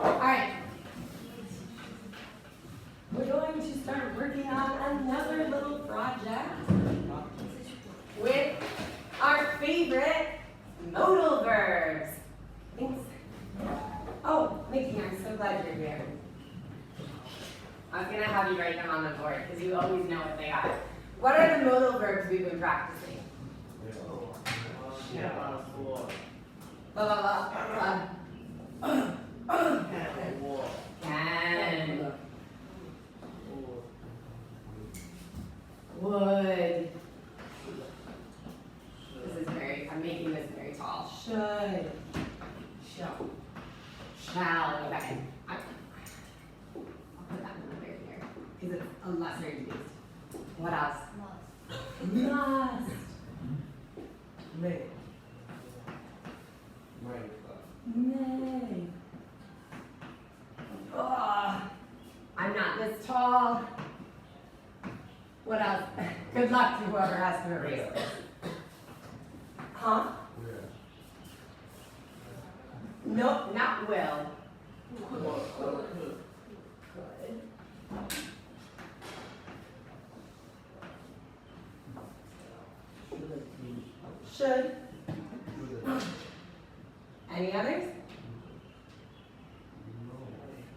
Alright. We're going to start working on another little project with our favorite modal verbs. Thanks. Oh, Mickey, I'm so glad you're here. I was going to have you write them on the board because you always know what they are. What are the modal verbs we've been practicing? Blah, blah, blah. Can. Would. This is I'm making this very tall. Should. Shall. Okay. I'll put that one over here because it's a lesser used. What else? Must. May. May. Oh, I'm not this tall. What else? Good luck to whoever has to erase this. Huh? Nope, not will. Could. Should. Any others?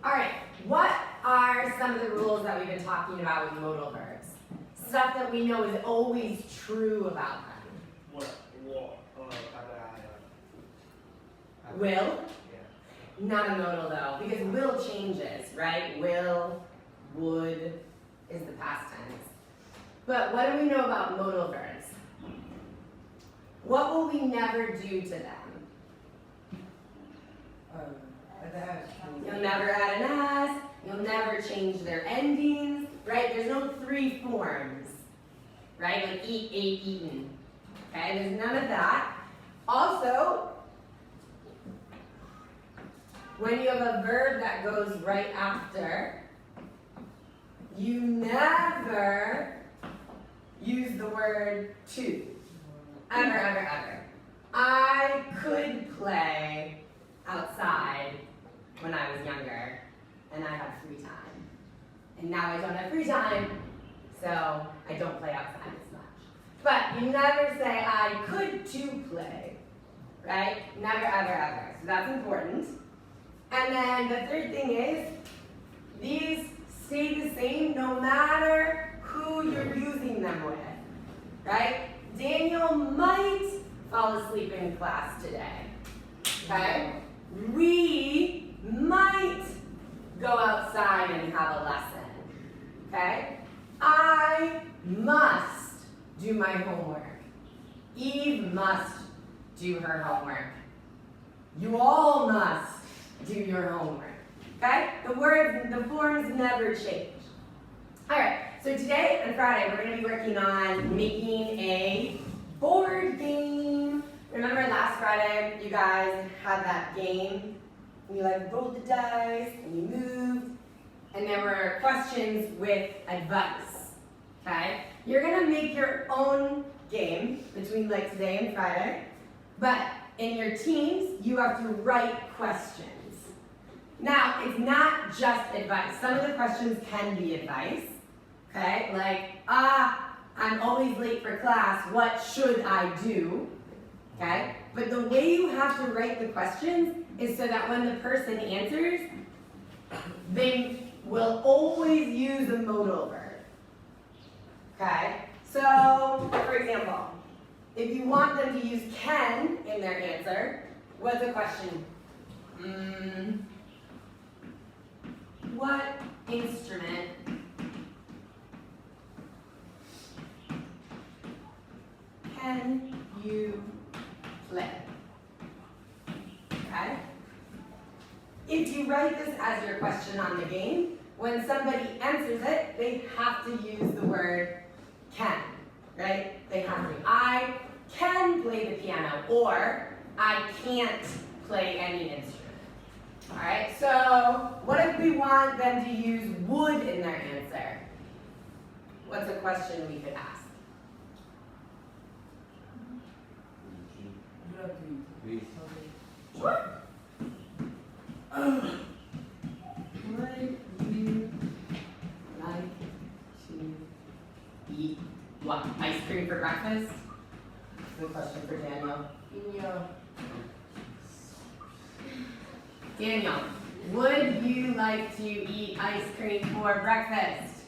All right, what are some of the rules that we've been talking about with modal verbs? Stuff that we know is always true about them. Will? Yeah. Not a modal though, because will changes, right? Will, would is the past tense. But what do we know about modal verbs? What will we never do to them? You'll never add an S, you'll never change their endings, right? There's no three forms, right? Like eat, ate, eaten. Okay, there's none of that. Also, when you have a verb that goes right after, you never use the word to. Ever, ever, ever. I could play outside when I was younger, and I had free time. And now I don't have free time, so I don't play outside as much. But you never say, I could to play, right? Never, ever, ever. So that's important. And then the third thing is, these stay the same no matter who you're using them with, right? Daniel might fall asleep in class today, okay? We might go outside and have a lesson, okay? I must do my homework. Eve must do her homework. You all must do your homework, okay? The forms never change. All right, so today and Friday, we're gonna be working on making a board game. Remember last Friday, you guys had that game? You like rolled the dice and you moved, and there were questions with advice, okay? You're gonna make your own game between like today and Friday, but in your teams, you have to write questions. Now, it's not just advice. Some of the questions can be advice, okay? Like, I'm always late for class, what should I do? Okay? But the way you have to write the questions is so that when the person answers, they will always use a modal verb. Okay? So, for example, if you want them to use can in their answer, what's the question? What instrument can you play? Okay? If you write this as your question on the game, when somebody answers it, they have to use the word can, right? They have to. I can play the piano, or I can't play any instrument. All right, so what if we want them to use would in their answer? What's a question we could ask? Sure. cream for breakfast? Good question for Daniel. Daniel, would you like to eat ice cream for breakfast?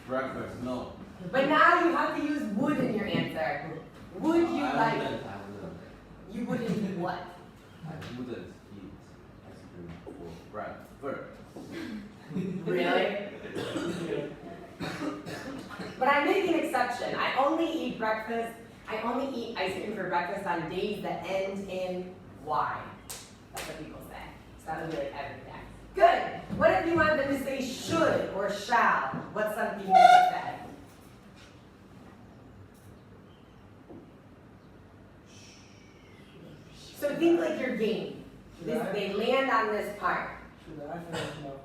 Breakfast, no. But now you have to use would in your answer. Would you I like? wouldn't. You wouldn't eat what? I wouldn't eat ice cream for breakfast. Really? But I make an exception. I only eat ice cream for breakfast on days that end in Y. That's what people say. So that would be like every day. Good. What if you want them to say should or shall? What's something you would say? So think like your game. They land on this part. Should I finish my homework?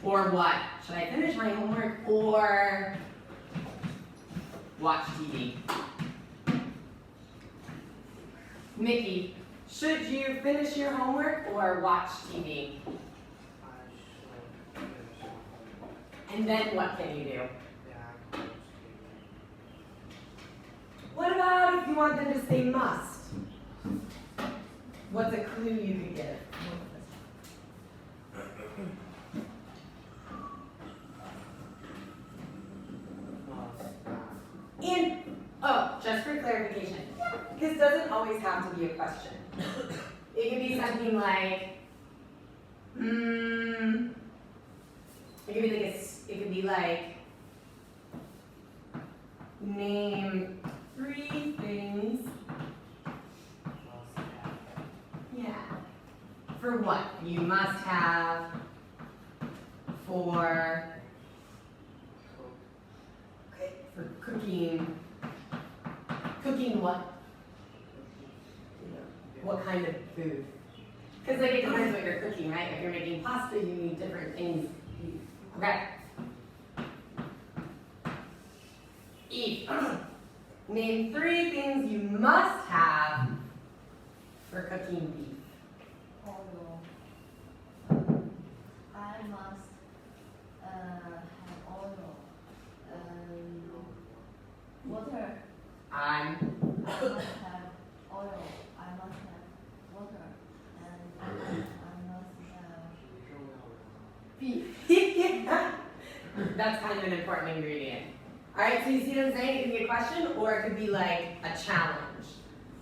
Or what? Should I finish my homework or watch TV? Nikki, should you finish your homework or watch TV? And then what can you do? What about if you want them to say must? What's a clue you could give? Just for clarification, this doesn't always have to be a question. It could be something like, it could be like, name 3 things. Yeah. For what? You must have for cooking. Cooking what? What kind of food? Because like it depends what you're cooking, right? If you're making pasta, you need different things. Okay. Eve, name 3 things you must have for cooking beef. Oil. I must have oil. Water. I'm I must have oil. I must have water. And I must have beef. That's kind of an important ingredient. All right, so you see what I'm saying? It could be a question or it could be like a challenge.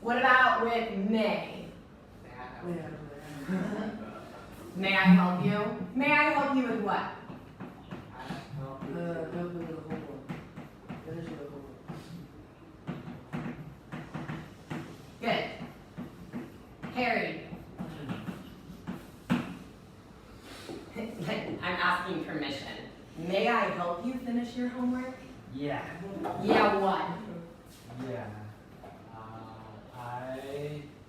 What about with may? May I help you? May I help you with what? Help me with the homework. Finish the homework. Good. Harry. I'm asking permission. May I help you finish your homework? Yeah. Yeah, what? Yeah.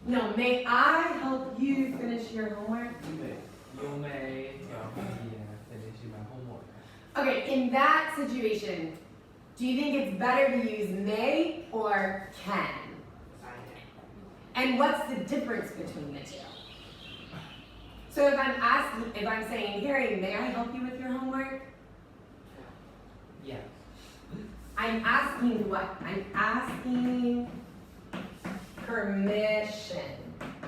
No, may I help you finish your homework? You may help me finish my homework. Okay, in that situation, do you think it's better to use may or can? And what's the difference between the two? So if I'm saying, Harry, may I help you with your homework? Yeah. I'm asking what? I'm asking permission.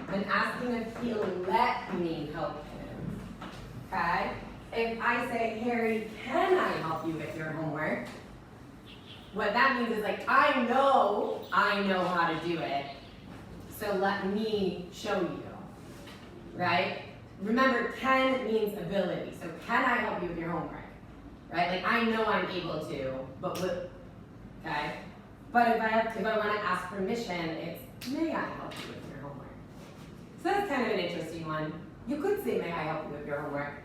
I'm asking if he'll let me help him. Okay? If I say, Harry, can I help you with your homework? What that means is like, I know how to do it. So let me show you. Right? Remember, can means ability. So can I help you with your homework? Right? Like I know I'm able to, but okay? But if I want to ask permission, it's may I help you with your homework? So that's kind of an interesting one. You could say may I help you with your homework.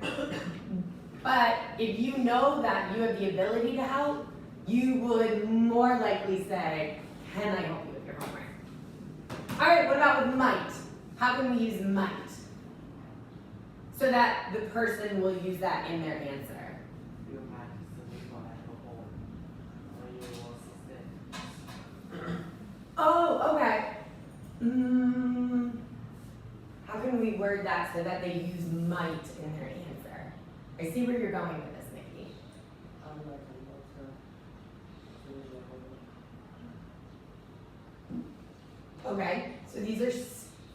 But if you know that you have the ability to help, you would more likely say, can I help you with your homework? All right, what about with might? How can we use might? So that the person will use that in their answer. You might submit for alcohol or you will sustain. Oh, okay. How can we reword that so that they use might in their answer? I see where you're going with this, Nikki. Unlike a motor. Okay, so these are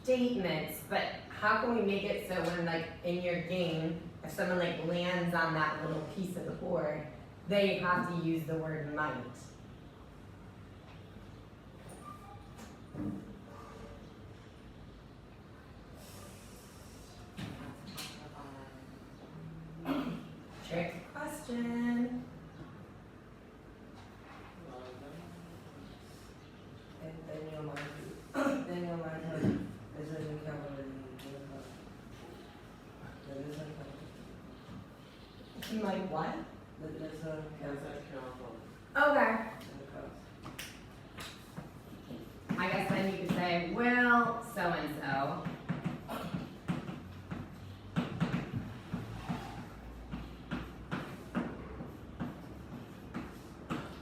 statements, but how can we make it so when, like, in your game, if someone, like, lands on that little piece of the board, they have to use the word might? Trick question. And then your mind, there's a new camera in the car. There is a camera. Might what? There's a camera Okay. in the car. I guess then you could say, well, so-and-so.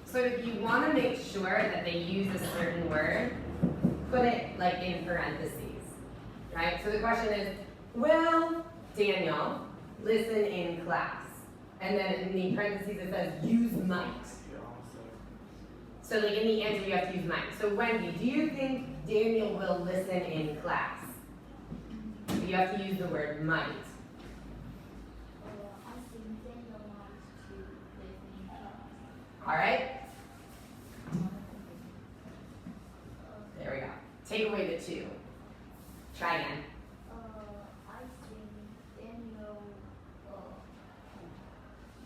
So if you want to make sure that they use a certain word, put it like in parentheses, right? So the question is, will Daniel listen in class? And then in the parentheses it says, use might. So like in the answer you have to use might. So Wendy, do you think Daniel will listen in class? You have to use the word might. I think Daniel wants to listen in class. All right? There we go. Take away the two. Try again. I think Daniel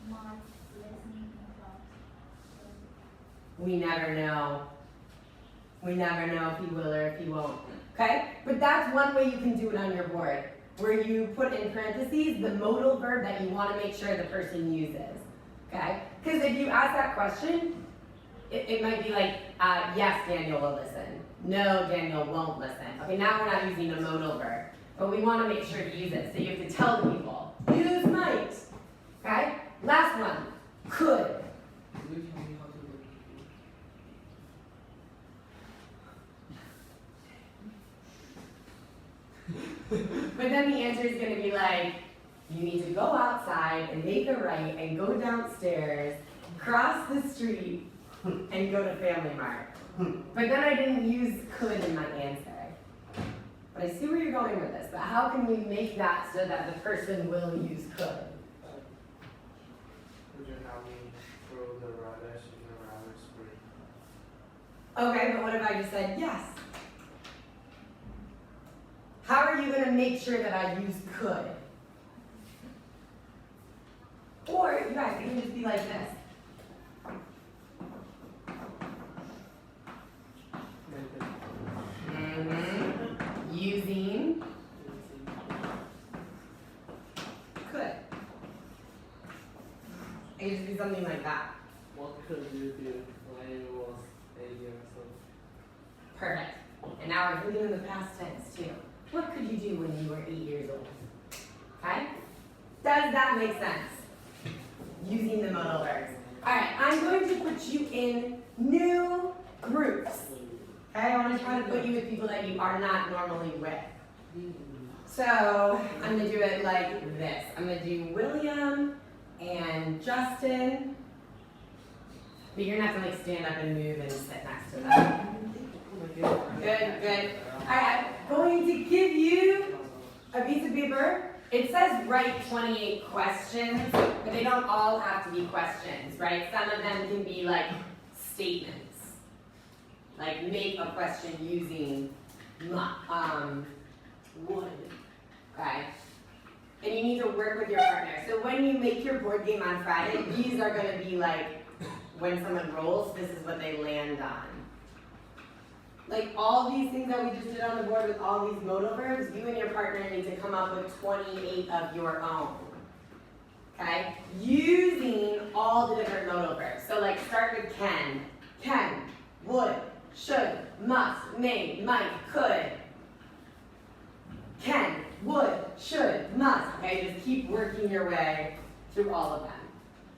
might listen in class. We never know. We never know if he will or if he won't. Okay? But that's one way you can do it on your board, where you put in parentheses the modal verb that you want to make sure the person uses. Okay? Because if you ask that question, it might be like, yes, Daniel will listen. No, Daniel won't listen. Okay, now we're not using a modal verb, but we want to make sure to use it. So you have to tell the people, use might. Okay? Last one, could. Will you tell me how to do But then the answer is going to be like, you need to go outside and make a right and go downstairs, cross the street, and go to Family Mart. But then I didn't use could in my answer. But I see where you're going with this. But how can we make that so that the person will use could? Would you have me throw the radish in the radish spray? Okay, but what if I just said yes? How are you going to make sure that I use could? Or, you guys, it can just be like this. Using could. It could just be something like that. What could you do when you was 8 years old? Perfect. And now we're thinking in the past tense too. What could you do when you were 8 years old? Okay? Does that make sense? Using the modal verbs. Alright, I'm going to put you in new groups. Okay, I want to try to put you with people that you are not normally with. So, I'm going to do it like this. I'm going to do William and Justin. But you're going to have to like stand up and move and sit next to them. Good, good. Alright, I'm going to give you a piece of paper. It says write 28 questions, but they don't all have to be questions, right? Some of them can be like statements. Like make a question using would, okay? And you need to work with your partner. So when you make your board game on Friday, these are gonna be like, when someone rolls, this is what they land on. Like all these things that we just did on the board with all these modal verbs, you and your partner need to come up with 28 of your own. Okay? Using all the different modal verbs. So like start with can, would, should, must, may, might, could. Can, would, should, must. Okay, just keep working your way through all of them.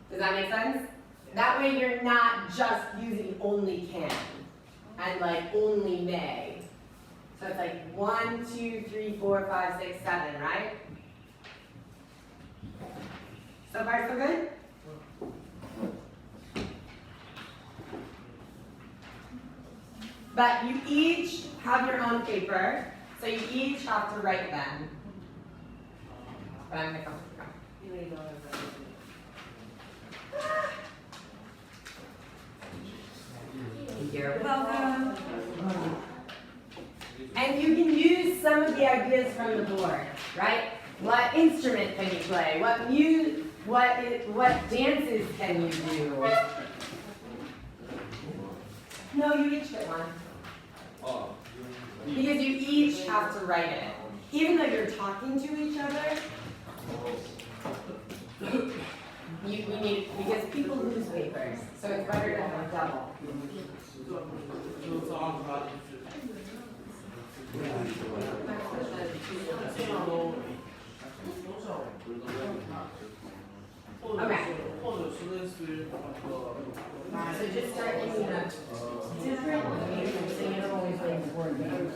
Does that make sense? That way you're not just using only can and like only may. So it's like 1, 2, 3, 4, 5, 6, 7, right? So far, so good? But you each have your own paper, so you each have to write them. But I'm gonna come. You ain't gonna have that. You're welcome. And you can use some of the ideas from the board, right? What instrument can you play? What dances can you do? No, you each get one. Because you each have to write it. Even though you're talking to each other, you need, because people lose papers, so it's better to have a double. Okay. So just start thinking of different ways of saying it always like the word games.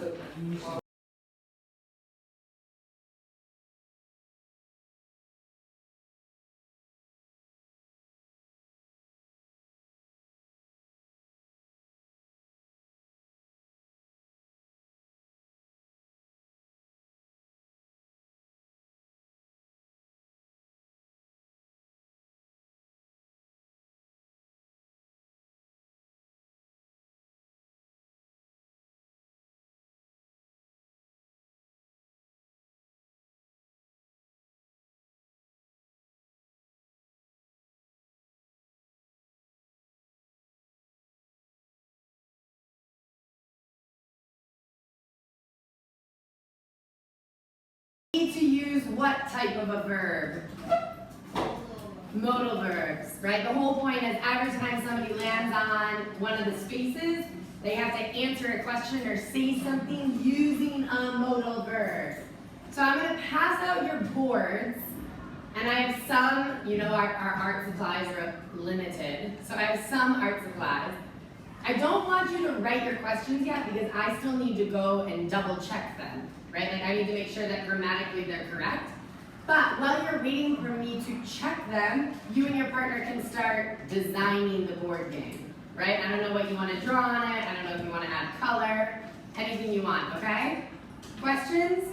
Need to use what type of a verb? Modal verbs, right? The whole point is every time somebody lands on one of the spaces, they have to answer a question or say something using a modal verb. So I'm going to pass out your boards, and I have some, you know, our art supplies are limited, so I have some art supplies. I don't want you to write your questions yet because I still need to go and double check them, right? Like I need to make sure that grammatically they're correct. But while you're waiting for me to check them, you and your partner can start designing the board game, right? I don't know what you want to draw on it. I don't know if you want to add color, anything you want, okay? Questions?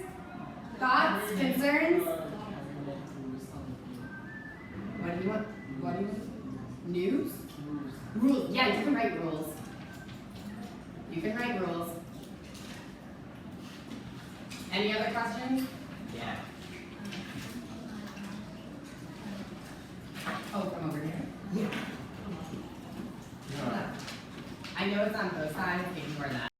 Thoughts? Concerns? What do you want? What do you want? News? Rules. Yeah, you can write rules. You can write rules. Any other questions? Yeah. Oh, from over here? Yeah. I know it's on both sides, ignore that.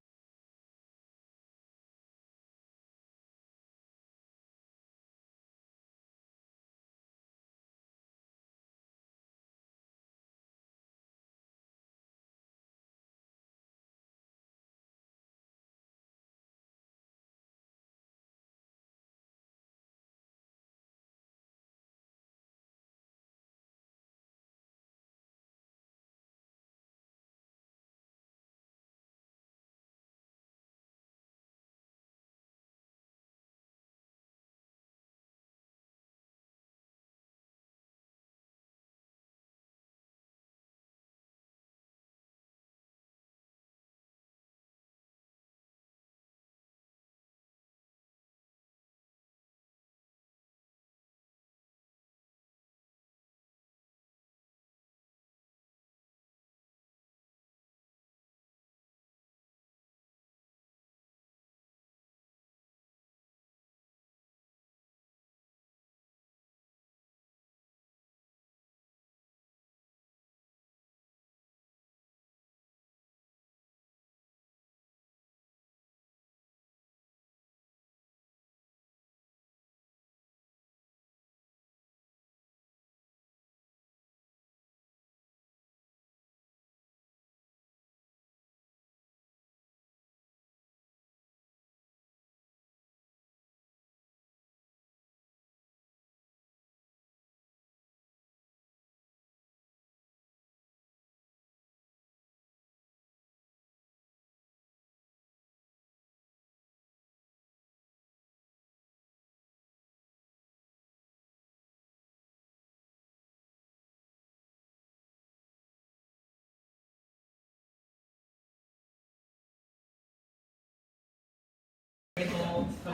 야,